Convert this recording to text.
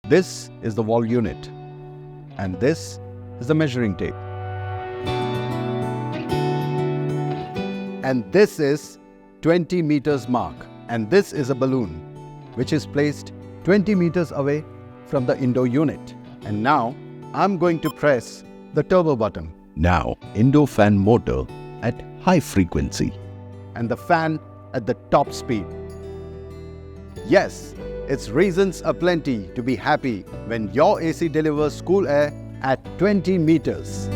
This is the wall unit, and this is the measuring tape. And this is 20 meters mark, and this is a balloon which is placed 20 meters away from the indoor unit. And now I'm going to press the turbo button. Now, indoor fan motor at high frequency. And the fan at the top speed. Yes, its reasons aplenty to be happy when your AC delivers cool air at 20 meters.